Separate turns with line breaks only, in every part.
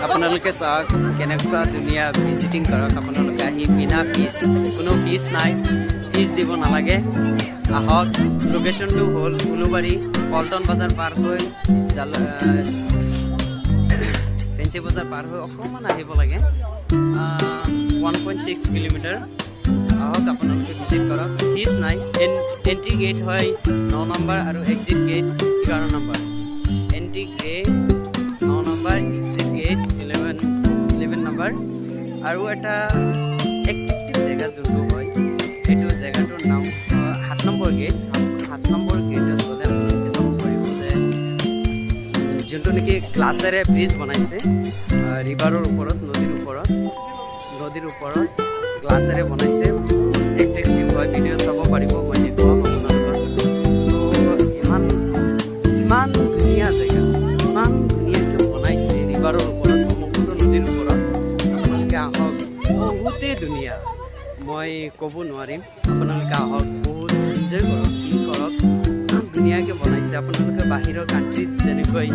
আপোনালোকে চাওক কেনেকুৱা ধুনীয়া ভিজিটিং কৰক আপোনালোকে আহি বিনা ফিজ কোনো ফিজ নাই ফিজ দিব নালাগে আহক লোকেশ্যনটো হ'ল উলুবাৰী পল্টন বজাৰ পাৰ হৈ ফেঞ্চি বজাৰ পাৰ হৈ অকণমান আহিব লাগে 1.6 কিলোমিটাৰ আহক আপোনালোকে ভিজিট কৰক ফিজ নাই এণ্ট্ৰি গেট হয় 9 নম্বৰ আৰু exit gate 11 number entry gate 9 number exit gate 11 number আৰু এটা এক্টিভ জেগা যোনটো হয় সেইটো জেগাটোৰ নাম 7 নম্বৰ গেট 7 নম্বৰ গেটত গ'লে আপোনালোকে চাব পাৰিব যে যোনটো নেকি গ্লাছেৰে ব্ৰিজ বনাইছে ৰিভাৰৰ ওপৰত নদীৰ ওপৰত গ্লাছেৰে বনাইছে এট্ৰেক্টিভ হয় ভিডিঅ' চাব পাৰিব মই দেখুৱাম আপোনালোকক তো ইমান ধুনীয়া জেগা ইমান ধুনীয়াকৈ বনাইছে ৰিভাৰৰ ওপৰত ব্ৰহ্মপুত্ৰ নদীৰ ওপৰত আপোনালোকে আহক বহুতেই ধুনীয়া মই ক'ব নোৱাৰিম আপোনালোকে আহক বহুত এনজয় কৰক ফিল কৰক ধুনীয়াকৈ বনাইছে আপোনালোকে বাহিৰৰ কাণ্ট্ৰিত যেনেকৈ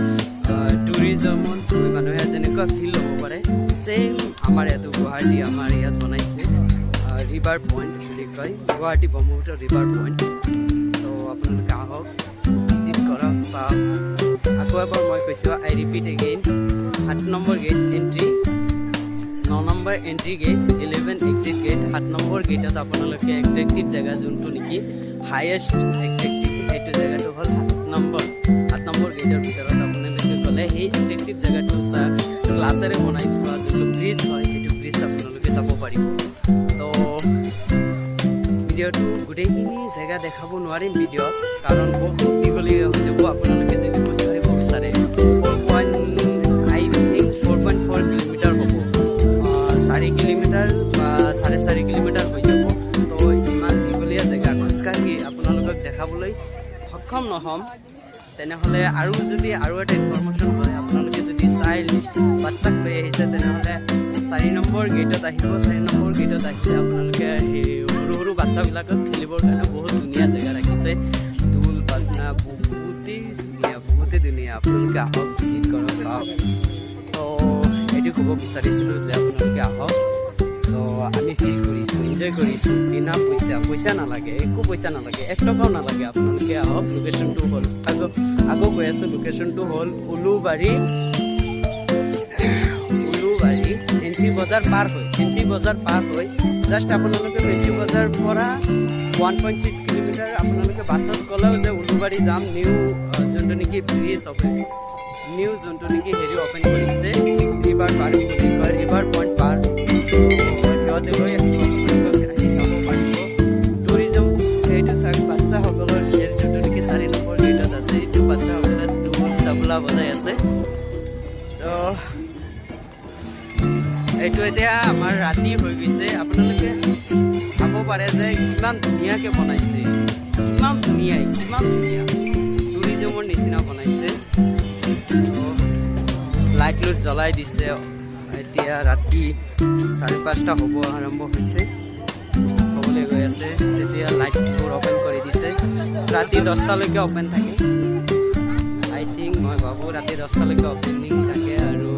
টুৰিজমত মানুহে যেনেকুৱা ফিল ল'ব পাৰে ছেইম আমাৰ ইয়াতো গুৱাহাটী আমাৰ ইয়াত বনাইছে ৰিভাৰ পইণ্ট বুলি কয় গুৱাহাটী ব্ৰহ্মপুত্ৰ ৰিভাৰ পইণ্ট তো আপোনালোকে আহক ভিজিট কৰক চাওক আকৌ এবাৰ মই কৈছোঁ I repeat again 7 number gate entry 9 number entry gate 11 exit gate 7 number গেটত আপোনালোকে এট্ৰেক্টিভ জেগা যোনটো নেকি হায়েষ্ট এট্ৰেক্টিভ সেইটো জেগাটো হ'ল 7 নম্বৰ গেটৰ ভিতৰত আপোনালোকে গ'লে সেই এট্ৰেক্টিভ জেগাটো গ্লাছেৰে বনাই থোৱা যোনটো ব্ৰিজ হয় সেইটো ব্ৰিজ আপোনালোকে চাব পাৰিব তো ভিডিঅ'টো গোটেইখিনি জেগা দেখাব নোৱাৰিম ভিডিঅ'ত কাৰণ বহুত দীঘলীয়া হৈ যাব আপোনালোকে যদি খোজকাঢ়িব বিচাৰে 4.4 কিলোমিটাৰ হ'ব 4 কিলোমিটাৰ বা 4.5 কিলোমিটাৰ হৈ যাব তো ইমান দীঘলীয়া জেগা খোজকাঢ়ি আপোনালোকক দেখাবলৈ সক্ষম নহ'ম তেনেহ'লে আৰু যদি আৰু এটা ইনফৰমেশ্যন হয় আপোনালোকে যদি চাইল্ড বাচ্চাক লৈ আহিছে তেনেহ'লে 4 নম্বৰ গেটত আহিব 4 নম্বৰ গেটত আহিলে আপোনালোকে সৰু সৰু বাচ্চাবিলাকক খেলিবৰ কাৰণে বহুত ধুনীয়া জেগা ৰাখিছে ঢোল বাজনা বহুতেই ধুনীয়া আপোনালোকে আহক ভিজিট কৰক চাওক তো এইটো ক'ব বিচাৰিছিলোঁ যে আপোনালোকে আহক তো আমি ফিল কৰিছোঁ এনজয় কৰিছোঁ বিনা পইচা নালাগে একো পইচা নালাগে 1 টকাও নালাগে আপোনালোকে আহক লোকেশ্যনটো হ'ল আকৌ কৈ আছোঁ লোকেশ্যনটো হ'ল উলুবাৰী ফেঞ্চি বজাৰ পাৰ হৈ জাষ্ট আপোনালোকে ফেঞ্চি বজাৰ পৰা 1.6 কিলোমিটাৰ আপোনালোকে বাছত গ'লেও যে উলুবাৰী যাম নিউ যোনটো নেকি ব্ৰিজ নিউ যোনটো নেকি হেৰি অ'পেন কৰিছে ৰিভাৰ পাৰ্ক বুলি কয় ৰিভাৰ পইণ্ট পাৰ্ক সিহঁতে লৈ আপোনালোকে আহি চাব পাৰিব টুৰিজম সেইটো চাওক বাচ্চাসকলৰ খেল যোনটো নেকি 4 নম্বৰ গেটত আছে এইটো বাচ্চাসকলে ঢোল তাবলা বজাই আছে চ' এইটো এতিয়া আমাৰ ৰাতি হৈ গৈছে আপোনালোকে চাব পাৰে যে কিমান ধুনীয়াকৈ বনাইছে কিমান ধুনীয়া টুৰিজমৰ নিচিনা বনাইছে লাইট জ্বলাই দিছে এতিয়া ৰাতি 5:30 হ'ব আৰম্ভ হৈছে হ'বলৈ গৈ আছে তেতিয়া লাইটবোৰ অ'পেন কৰি দিছে ৰাতি 10টালৈকে অ'পেন থাকে আই থিংক মই ভাবোঁ ৰাতি 10টালৈকে অ'পেনিং থাকে আৰু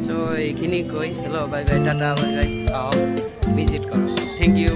চ' এইখিনি কৈ hello' bye bye tata bye bye আহক ভিজিট কৰক থেংক ইউ